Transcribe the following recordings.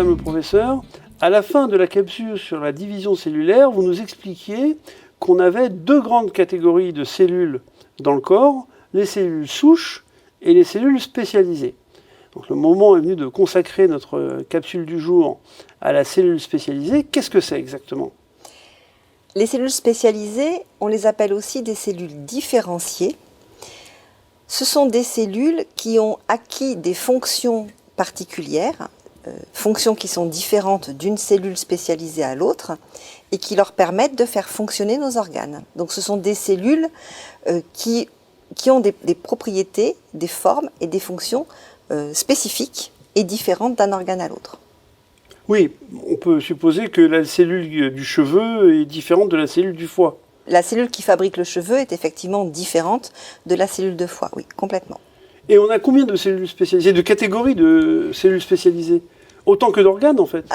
madame le professeur, à la fin de la capsule sur la division cellulaire, vous nous expliquiez qu'on avait deux grandes catégories de cellules dans le corps, les cellules souches et les cellules spécialisées. Donc le moment est venu de consacrer notre capsule du jour à la cellule spécialisée. Qu'est-ce que c'est exactement ? Les cellules spécialisées, on les appelle aussi des cellules différenciées. Ce sont des cellules qui ont acquis des fonctions particulières, fonctions qui sont différentes d'une cellule spécialisée à l'autre et qui leur permettent de faire fonctionner nos organes. Donc ce sont des cellules qui ont des propriétés, des formes et des fonctions spécifiques et différentes d'un organe à l'autre. Oui, on peut supposer que la cellule du cheveu est différente de la cellule du foie. La cellule qui fabrique le cheveu est effectivement différente de la cellule de foie, oui, complètement. Et on a combien de cellules spécialisées, de catégories de cellules spécialisées ? Autant que d'organes, en fait ?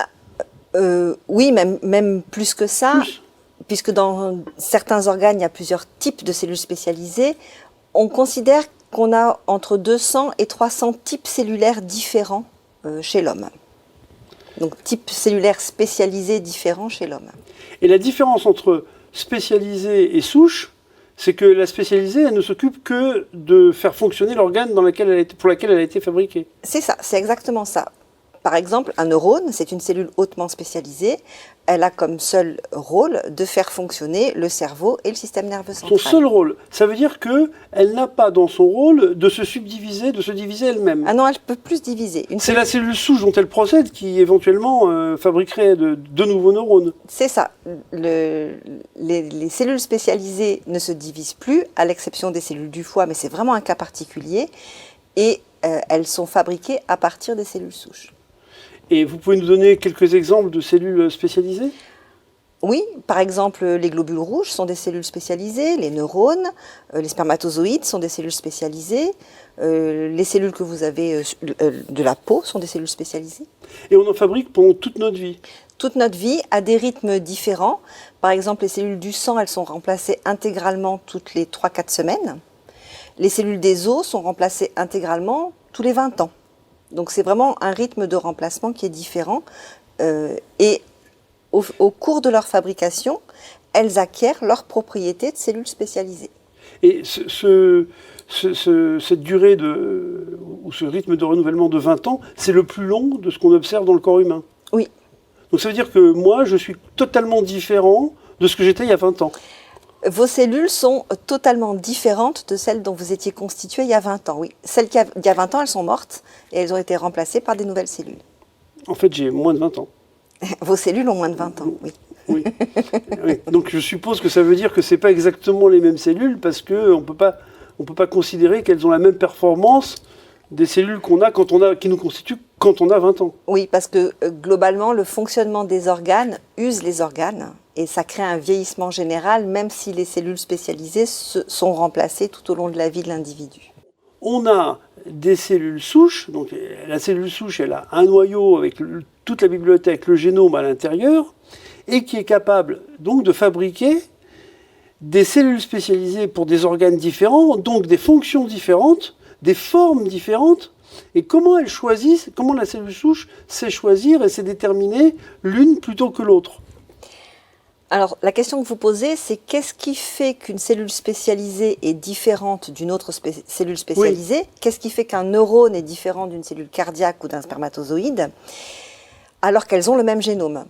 Oui, même plus que ça, Plus. Puisque dans certains organes, il y a plusieurs types de cellules spécialisées. On considère qu'on a entre 200 et 300 types cellulaires différents chez l'homme. Donc, types cellulaires spécialisés différents chez l'homme. Et la différence entre spécialisée et souche, c'est que la spécialisée, elle ne s'occupe que de faire fonctionner l'organe pour lequel elle a été fabriquée. C'est ça, c'est exactement ça. Par exemple, un neurone, c'est une cellule hautement spécialisée. Elle a comme seul rôle de faire fonctionner le cerveau et le système nerveux central. Son seul rôle, ça veut dire qu'elle n'a pas dans son rôle de se subdiviser, de se diviser elle-même. Ah non, elle peut plus se diviser. C'est la cellule souche dont elle procède qui éventuellement fabriquerait de nouveaux neurones. C'est ça. Les cellules spécialisées ne se divisent plus, à l'exception des cellules du foie, mais c'est vraiment un cas particulier. Et elles sont fabriquées à partir des cellules souches. Et vous pouvez nous donner quelques exemples de cellules spécialisées ? Oui, par exemple, les globules rouges sont des cellules spécialisées, les neurones, les spermatozoïdes sont des cellules spécialisées, les cellules que vous avez de la peau sont des cellules spécialisées. Et on en fabrique pendant toute notre vie ? Toute notre vie, à des rythmes différents. Par exemple, les cellules du sang, elles sont remplacées intégralement toutes les 3-4 semaines. Les cellules des os sont remplacées intégralement tous les 20 ans. Donc c'est vraiment un rythme de remplacement qui est différent. Et au cours de leur fabrication, elles acquièrent leurs propriétés de cellules spécialisées. Et cette durée ou ce rythme de renouvellement de 20 ans, c'est le plus long de ce qu'on observe dans le corps humain. Oui. Donc ça veut dire que moi, je suis totalement différent de ce que j'étais il y a 20 ans. Vos cellules sont totalement différentes de celles dont vous étiez constitué il y a 20 ans, oui. Celles qu'il y a 20 ans, elles sont mortes et elles ont été remplacées par des nouvelles cellules. En fait, j'ai moins de 20 ans. Vos cellules ont moins de 20 ans, oui. Oui. Oui. Donc je suppose que ça veut dire que ce n'est pas exactement les mêmes cellules parce qu'on ne peut pas considérer qu'elles ont la même performance des cellules qui nous constituent quand on a 20 ans. Oui, parce que globalement, le fonctionnement des organes use les organes et ça crée un vieillissement général, même si les cellules spécialisées sont remplacées tout au long de la vie de l'individu. On a des cellules souches, donc la cellule souche, elle a un noyau avec toute la bibliothèque, le génome à l'intérieur, et qui est capable donc de fabriquer des cellules spécialisées pour des organes différents, donc des fonctions différentes, des formes différentes. Et comment la cellule souche sait choisir et sait déterminer l'une plutôt que l'autre ? Alors, la question que vous posez, c'est qu'est-ce qui fait qu'une cellule spécialisée est différente d'une autre cellule spécialisée ? Oui. Qu'est-ce qui fait qu'un neurone est différent d'une cellule cardiaque ou d'un spermatozoïde, alors qu'elles ont le même génome ?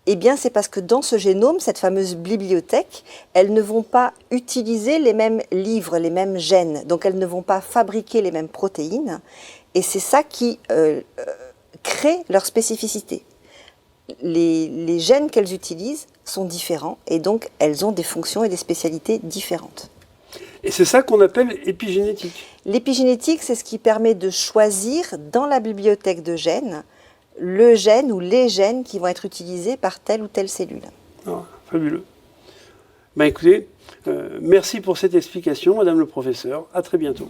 Eh bien, c'est parce que dans ce génome, cette fameuse bibliothèque, elles ne vont pas utiliser les mêmes livres, les mêmes gènes. Donc, elles ne vont pas fabriquer les mêmes protéines. Et c'est ça qui crée leur spécificité. Les gènes qu'elles utilisent sont différents et donc elles ont des fonctions et des spécialités différentes. Et c'est ça qu'on appelle épigénétique. L'épigénétique, c'est ce qui permet de choisir dans la bibliothèque de gènes le gène ou les gènes qui vont être utilisés par telle ou telle cellule. Ah, fabuleux. Écoutez, merci pour cette explication, Madame le professeur. À très bientôt.